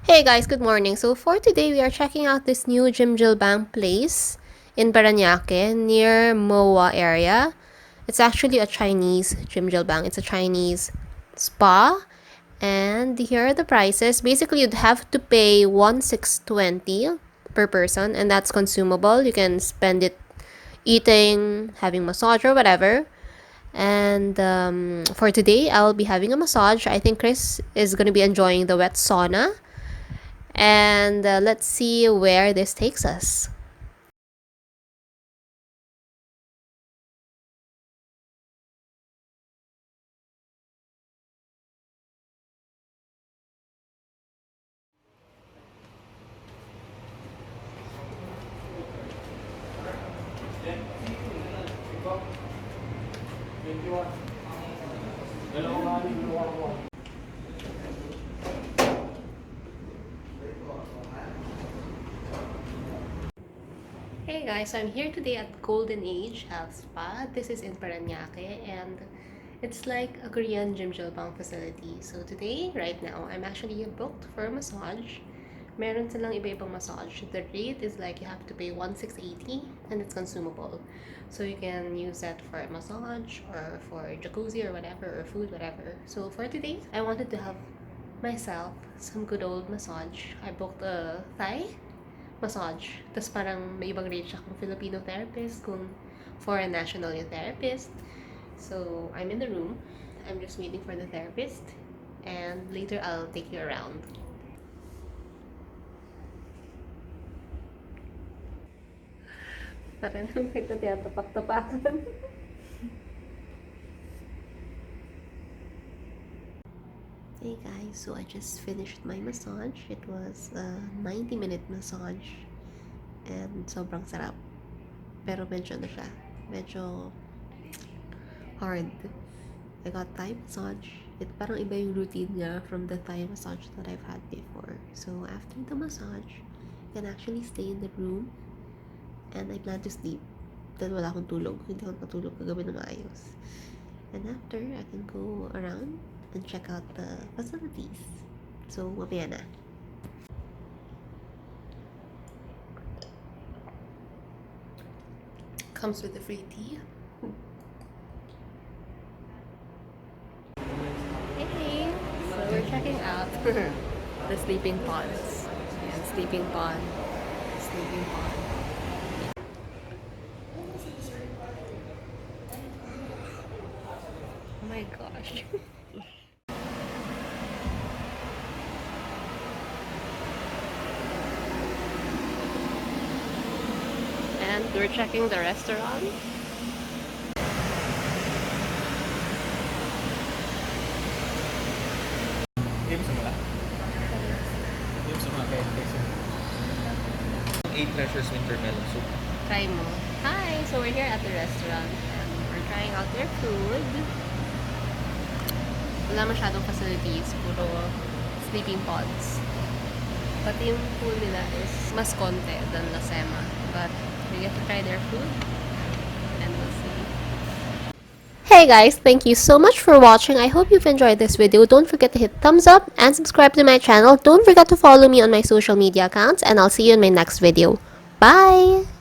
Hey guys, good morning. So for today, we are checking out this new Jimjilbang place in Parañaque near MOA area. It's actually a Chinese Jimjilbang. It's a Chinese spa. And here are the prices. Basically, you'd have to pay 1,620 per person, and that's consumable. You can spend it eating, having massage, or whatever. And for today, I'll be having a massage. I think Chris is going to be enjoying the wet sauna. And let's see where this takes us. Hey guys, so I'm here today at Golden Age Health Spa. This is in Parañaque, and it's like a Korean Jimjilbang facility. So today, right now, I'm actually booked for a massage. Meron silang iba-ibang massage. The rate is like you have to pay 1,680 and it's consumable. So you can use that for a massage or for jacuzzi or whatever, or food, whatever. So for today, I wanted to have myself some good old massage. I booked a Thai massage. Tapos parang may ibang rate siya kung Filipino therapist, kung foreign national yung therapist. So, I'm in the room. I'm just waiting for the therapist. And later, I'll take you around. Parang ito tinatapak-tapakan. Hey guys, so I just finished my massage. It was a 90-minute massage. And sobrang sarap. Pero medyo na siya. Medyo hard. I got Thai massage. It parang iba yung routine niya from the Thai massage that I've had before. So after the massage, you can actually stay in the room. And I plan to sleep. Dahil wala akong tulog. Hindi ako natulog kagabi na maayos. And after, I can go around and check out the facilities. So, mamaya na. Comes with a free tea. Hey! So, we're checking out the sleeping pods. Ayan, sleeping pod. Sleeping pod. Oh my gosh. And we're checking the restaurant. Eight Treasures Winter Melon Soup. Try mo. Hi! So we're here at the restaurant and we're trying out their food. Wala masyadong facilities, puro sleeping pods. Pati yung pool nila is mas konti than La Sema. But we get to try their food and we'll see. Hey guys, thank you so much for watching. I hope you've enjoyed this video. Don't forget to hit thumbs up and subscribe to my channel. Don't forget to follow me on my social media accounts and I'll see you in my next video. Bye!